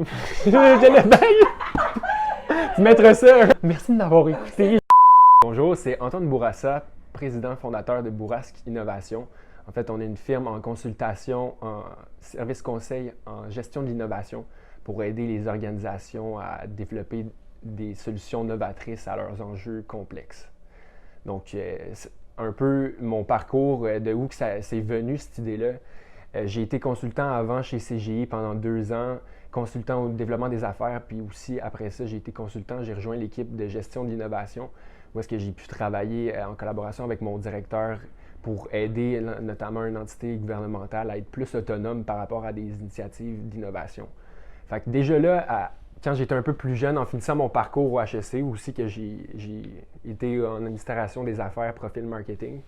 Je l'ai bien! Tu mettras ça! Merci de m'avoir écouté. Bonjour, c'est Antoine Bourassa, président fondateur de Bourrasque Innovation. En fait, on est une firme en consultation, en service conseil, en gestion de l'innovation pour aider les organisations à développer des solutions novatrices à leurs enjeux complexes. Donc, c'est un peu mon parcours, de où que c'est venu cette idée-là. J'ai été consultant avant chez CGI pendant 2 ans, consultant au développement des affaires, puis aussi après ça, j'ai été consultant, j'ai rejoint l'équipe de gestion de l'innovation, où est-ce que j'ai pu travailler en collaboration avec mon directeur pour aider notamment une entité gouvernementale à être plus autonome par rapport à des initiatives d'innovation. Fait que déjà là, quand j'étais un peu plus jeune, en finissant mon parcours au HEC, aussi que j'ai été en administration des affaires, profil marketing.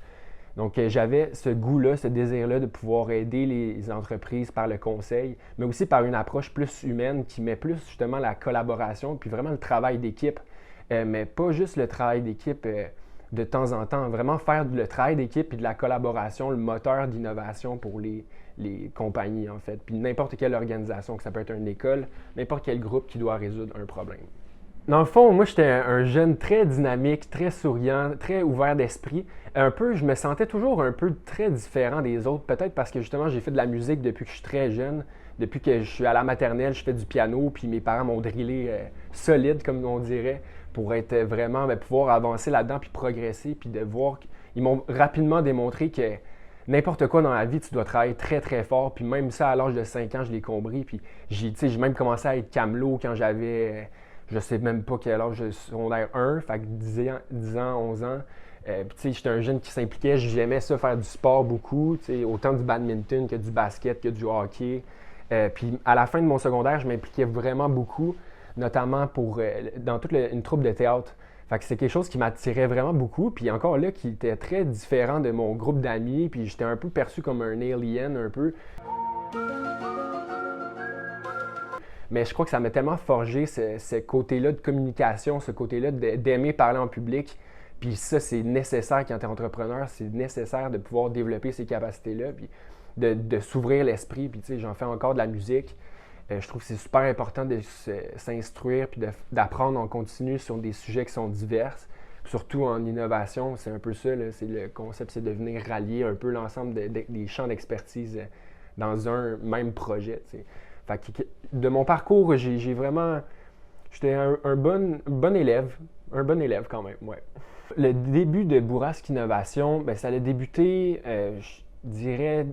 Donc, j'avais ce goût-là, ce désir-là de pouvoir aider les entreprises par le conseil, mais aussi par une approche plus humaine qui met plus justement la collaboration, puis vraiment le travail d'équipe, mais pas juste le travail d'équipe de temps en temps, vraiment faire le travail d'équipe et de la collaboration, le moteur d'innovation pour les compagnies en fait, puis n'importe quelle organisation, que ça peut être une école, n'importe quel groupe qui doit résoudre un problème. Dans le fond, moi, j'étais un jeune très dynamique, très souriant, très ouvert d'esprit. Je me sentais toujours un peu très différent des autres, peut-être parce que justement, j'ai fait de la musique depuis que je suis très jeune. Depuis que je suis à la maternelle, je fais du piano, puis mes parents m'ont drillé solide, comme on dirait, pour être vraiment, pouvoir avancer là-dedans, puis progresser, puis de voir. Ils m'ont rapidement démontré que n'importe quoi dans la vie, tu dois travailler très, très fort. Puis même ça, à l'âge de 5 ans, je l'ai compris. Puis j'ai même commencé à être camelot quand j'avais... je sais même pas quel âge, secondaire 1, fait que 10 ans, 11 ans. Puis j'étais un jeune qui s'impliquait, j'aimais ça faire du sport beaucoup, autant du badminton que du basket, que du hockey. Puis à la fin de mon secondaire, je m'impliquais vraiment beaucoup, notamment dans toute une troupe de théâtre. Fait que c'est quelque chose qui m'attirait vraiment beaucoup, puis encore là, qui était très différent de mon groupe d'amis, puis j'étais un peu perçu comme un alien, un peu. Mais je crois que ça m'a tellement forgé ce côté-là de communication, ce côté-là d'aimer parler en public. Puis ça, c'est nécessaire quand tu es entrepreneur, c'est nécessaire de pouvoir développer ces capacités-là, puis de s'ouvrir l'esprit. Puis tu sais, j'en fais encore de la musique. Je trouve que c'est super important de s'instruire puis d'apprendre en continu sur des sujets qui sont divers. Surtout en innovation, c'est un peu ça, là, c'est le concept, c'est de venir rallier un peu l'ensemble des champs d'expertise dans un même projet. Tu sais. Fait que, de mon parcours, j'étais un bon élève quand même, ouais. Le début de Bourrasque Innovation, ça a débuté, je dirais,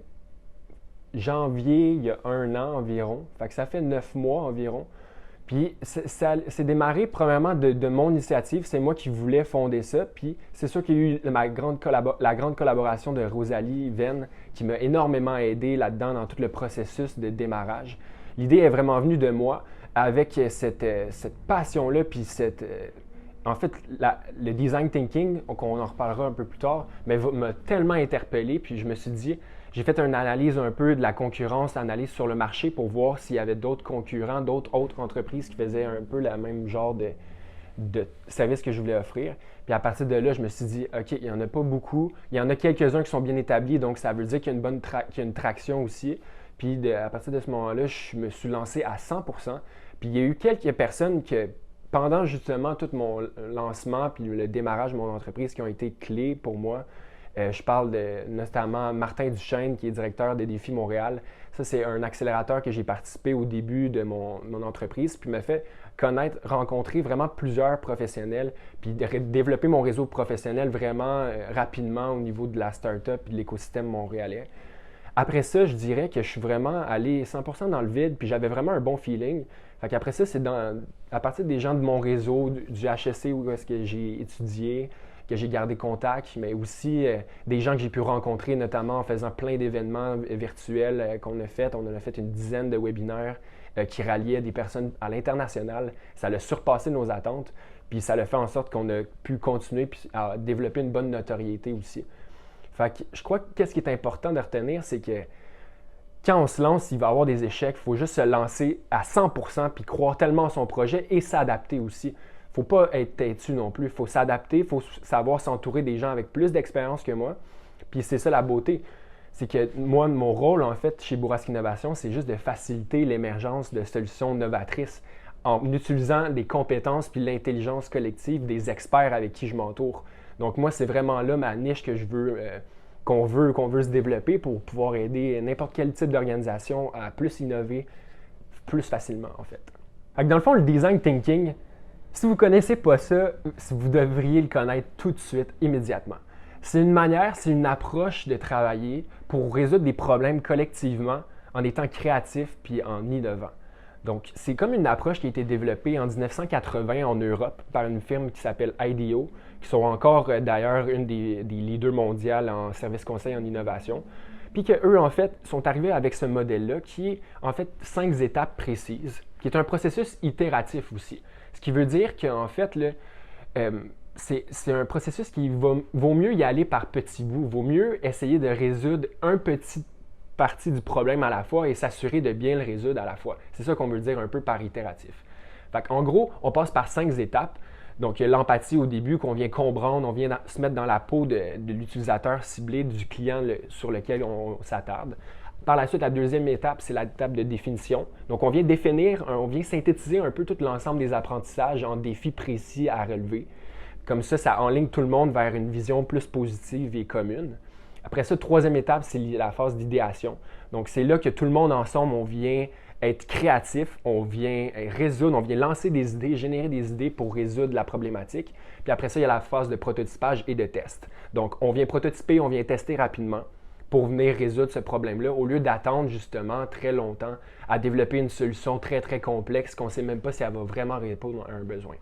janvier, il y a 1 an environ. Fait que ça fait 9 mois environ. Puis ça s'est démarré premièrement de mon initiative. C'est moi qui voulais fonder ça. Puis c'est sûr qu'il y a eu la grande collaboration de Rosalie Venn qui m'a énormément aidé là-dedans dans tout le processus de démarrage. L'idée est vraiment venue de moi avec cette passion-là, puis en fait, le design thinking, on en reparlera un peu plus tard, mais m'a tellement interpellé, puis je me suis dit, j'ai fait une analyse un peu de la concurrence, analyse sur le marché pour voir s'il y avait d'autres concurrents, d'autres autres entreprises qui faisaient un peu le même genre de service que je voulais offrir. Puis à partir de là, je me suis dit, OK, il n'y en a pas beaucoup. Il y en a quelques-uns qui sont bien établis, donc ça veut dire qu'il y a qu'il y a une traction aussi. Puis à partir de ce moment-là, je me suis lancé à 100%. Puis il y a eu quelques personnes que, pendant justement tout mon lancement puis le démarrage de mon entreprise, qui ont été clés pour moi. Je parle notamment Martin Duchesne, qui est directeur des Défis Montréal. Ça, c'est un accélérateur que j'ai participé au début de mon entreprise, puis m'a fait rencontrer vraiment plusieurs professionnels, puis développer mon réseau professionnel vraiment rapidement au niveau de la start-up et de l'écosystème montréalais. Après ça, je dirais que je suis vraiment allé 100% dans le vide, puis j'avais vraiment un bon feeling. Fait qu'après ça, c'est à partir des gens de mon réseau, du HEC où est-ce que j'ai étudié, que j'ai gardé contact, mais aussi des gens que j'ai pu rencontrer, notamment en faisant plein d'événements virtuels qu'on a fait. On en a fait une dizaine de webinaires qui ralliaient des personnes à l'international. Ça a surpassé nos attentes, puis ça a fait en sorte qu'on a pu continuer puis à développer une bonne notoriété aussi. Fait que je crois que qu'est-ce qui est important de retenir, c'est que quand on se lance, il va y avoir des échecs. Il faut juste se lancer à 100% puis croire tellement à son projet et s'adapter aussi. Il ne faut pas être têtu non plus. Il faut s'adapter, il faut savoir s'entourer des gens avec plus d'expérience que moi. Puis c'est ça la beauté. c'est que moi, mon rôle, en fait, chez Bourrasque Innovation, c'est juste de faciliter l'émergence de solutions novatrices en utilisant des compétences puis l'intelligence collective des experts avec qui je m'entoure. Donc moi, c'est vraiment là ma niche que je veux, qu'on veut se développer pour pouvoir aider n'importe quel type d'organisation à plus innover plus facilement, en fait. Fait que dans le fond, le design thinking, si vous ne connaissez pas ça, vous devriez le connaître tout de suite, immédiatement. C'est une manière, c'est une approche de travailler pour résoudre des problèmes collectivement en étant créatif puis en innovant. Donc, c'est comme une approche qui a été développée en 1980 en Europe par une firme qui s'appelle IDEO, qui sont encore d'ailleurs une des leaders mondiaux en service conseil en innovation. Puis qu'eux, en fait, sont arrivés avec ce modèle-là qui est en fait 5 étapes précises, qui est un processus itératif aussi. Ce qui veut dire qu'en fait, là, c'est un processus qui vaut mieux y aller par petits bouts, vaut mieux essayer de résoudre un petit partie du problème à la fois et s'assurer de bien le résoudre à la fois. C'est ça qu'on veut dire un peu par itératif. En gros, on passe par 5 étapes. Donc, il y a l'empathie au début qu'on vient comprendre, on vient se mettre dans la peau de l'utilisateur ciblé, du client sur lequel on s'attarde. Par la suite, la deuxième étape, c'est l'étape de définition. Donc, on vient définir, on vient synthétiser un peu tout l'ensemble des apprentissages en défis précis à relever. Comme ça enligne tout le monde vers une vision plus positive et commune. Après ça, troisième étape, c'est la phase d'idéation. Donc, c'est là que tout le monde ensemble, on vient être créatif, on vient résoudre, on vient lancer des idées, générer des idées pour résoudre la problématique. Puis après ça, il y a la phase de prototypage et de test. Donc, on vient prototyper, on vient tester rapidement pour venir résoudre ce problème-là, au lieu d'attendre justement très longtemps à développer une solution très, très complexe qu'on ne sait même pas si elle va vraiment répondre à un besoin.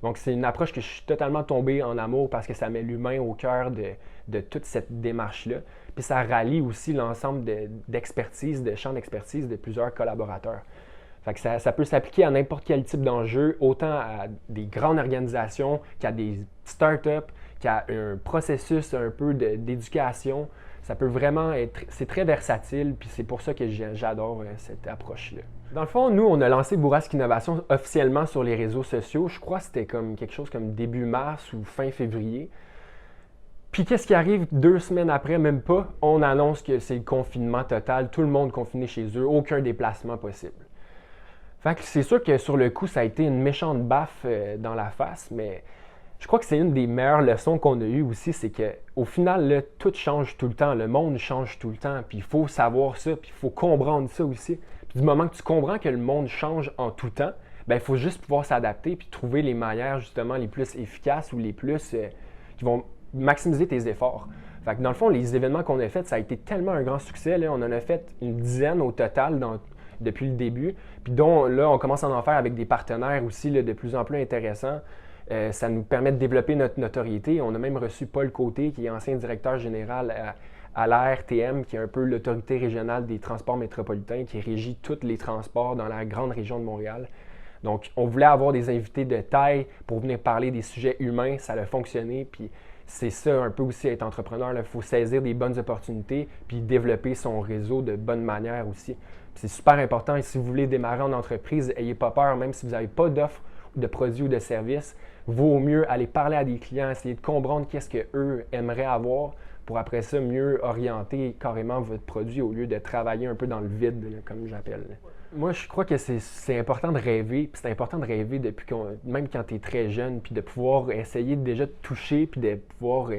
Donc, c'est une approche que je suis totalement tombé en amour parce que ça met l'humain au cœur de toute cette démarche-là. Puis ça rallie aussi l'ensemble d'expertise, de champs d'expertise de plusieurs collaborateurs. Fait que ça peut s'appliquer à n'importe quel type d'enjeu, autant à des grandes organisations qu'à des startups, qu'à un processus un peu d'éducation. Ça peut vraiment être, c'est très versatile, puis c'est pour ça que j'adore cette approche-là. Dans le fond, nous, on a lancé Bourrasque Innovation officiellement sur les réseaux sociaux. Je crois que c'était comme quelque chose comme début mars ou fin février. Puis qu'est-ce qui arrive 2 semaines après, même pas, on annonce que c'est le confinement total, tout le monde confiné chez eux, aucun déplacement possible. Fait que c'est sûr que sur le coup, ça a été une méchante baffe dans la face, mais je crois que c'est une des meilleures leçons qu'on a eues aussi, c'est qu'au final, là, tout change tout le temps, le monde change tout le temps, puis il faut savoir ça, puis il faut comprendre ça aussi. Puis du moment que tu comprends que le monde change en tout temps, bien, il faut juste pouvoir s'adapter puis trouver les manières justement les plus efficaces ou les plus qui vont maximiser tes efforts. Fait que dans le fond, les événements qu'on a faits, ça a été tellement un grand succès. Là. On en a fait une dizaine au total depuis le début. Puis dont là, on commence à en faire avec des partenaires aussi là, de plus en plus intéressants. Ça nous permet de développer notre notoriété. On a même reçu Paul Côté, qui est ancien directeur général à l'ARTM, qui est un peu l'autorité régionale des transports métropolitains, qui régit tous les transports dans la grande région de Montréal. Donc, on voulait avoir des invités de taille pour venir parler des sujets humains. Ça a fonctionné. Puis c'est ça un peu aussi être entrepreneur. Il faut saisir des bonnes opportunités puis développer son réseau de bonne manière aussi. C'est super important. Et si vous voulez démarrer en entreprise, n'ayez pas peur, même si vous n'avez pas d'offres de produits ou de services, vaut mieux aller parler à des clients, essayer de comprendre qu'est-ce qu'eux aimeraient avoir pour après ça mieux orienter carrément votre produit au lieu de travailler un peu dans le vide, là, comme j'appelle. Moi, je crois que c'est important de rêver, puis c'est important de rêver même quand tu es très jeune, puis de pouvoir essayer déjà de toucher, puis de pouvoir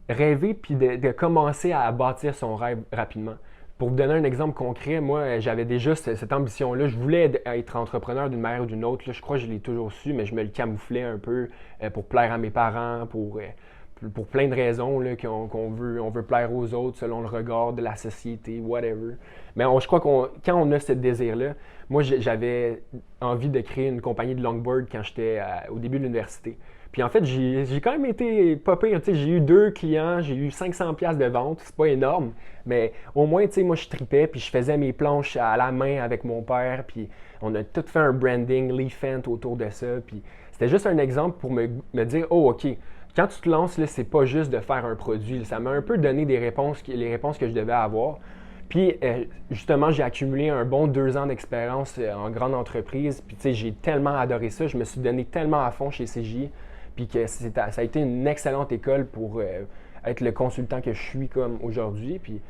rêver, puis de commencer à bâtir son rêve rapidement. Pour vous donner un exemple concret, moi, j'avais déjà cette ambition-là. Je voulais être entrepreneur d'une manière ou d'une autre. Là, je crois que je l'ai toujours su, mais je me le camouflais un peu pour plaire à mes parents, pour plein de raisons là, on veut plaire aux autres selon le regard de la société, whatever. Mais je crois quand on a ce désir-là, moi j'avais envie de créer une compagnie de longboard quand j'étais au début de l'université. Puis en fait, j'ai quand même été pas pire. J'ai eu 2 clients, j'ai eu 500$ de vente, c'est pas énorme, mais au moins, moi je tripais, puis je faisais mes planches à la main avec mon père, puis on a tout fait un branding, Leafant autour de ça, puis c'était juste un exemple pour me dire, oh ok, quand tu te lances, là, c'est pas juste de faire un produit. Ça m'a un peu donné les réponses que je devais avoir. Puis, justement, j'ai accumulé un bon 2 ans d'expérience en grande entreprise. Puis, j'ai tellement adoré ça. Je me suis donné tellement à fond chez CJ. Puis que ça a été une excellente école pour être le consultant que je suis comme aujourd'hui. Puis,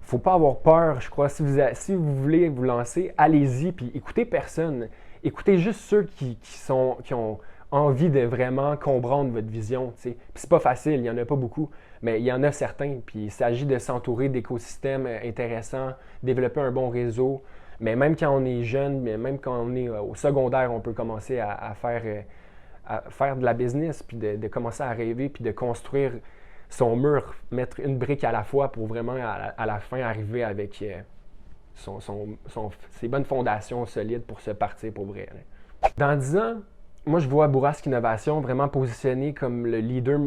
faut pas avoir peur, je crois. Si vous voulez vous lancer, allez-y, puis écoutez personne. Écoutez juste ceux qui ont envie de vraiment comprendre votre vision. Puis c'est pas facile, il n'y en a pas beaucoup, mais il y en a certains. Puis il s'agit de s'entourer d'écosystèmes intéressants, développer un bon réseau. Mais même quand on est jeune, mais même quand on est au secondaire, on peut commencer à faire de la business, puis de commencer à rêver, puis de construire son mur, mettre une brique à la fois pour vraiment à la fin arriver avec ses bonnes fondations solides pour se partir pour vrai. Dans 10 ans, moi je vois Bourrasque Innovation vraiment positionné comme le leader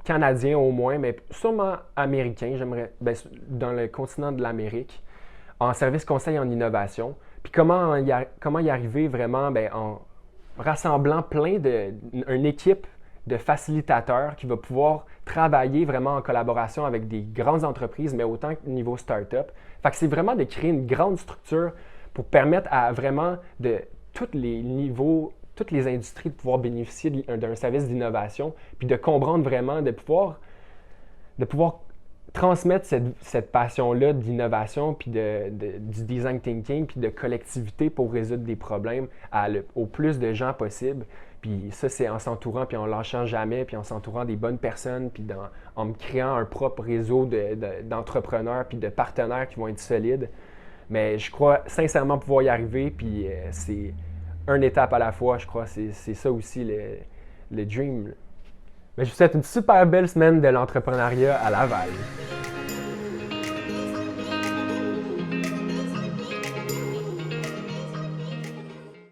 canadien au moins, mais sûrement américain, dans le continent de l'Amérique, en service conseil en innovation. Puis comment y arriver vraiment en rassemblant une équipe de facilitateurs qui va pouvoir travailler vraiment en collaboration avec des grandes entreprises, mais autant que niveau start-up. Fait que c'est vraiment de créer une grande structure pour permettre à vraiment de tous les niveaux, toutes les industries de pouvoir bénéficier d'un service d'innovation, puis de comprendre vraiment, de pouvoir transmettre cette passion-là d'innovation, puis du design thinking, puis de collectivité pour résoudre des problèmes au plus de gens possible. Puis ça, c'est en s'entourant, puis en lâchant jamais, puis en s'entourant des bonnes personnes, puis en me créant un propre réseau d'entrepreneurs, puis de partenaires qui vont être solides. Mais je crois sincèrement pouvoir y arriver, puis c'est une étape à la fois, je crois. C'est ça aussi le dream. Mais je vous souhaite une super belle semaine de l'entrepreneuriat à Laval.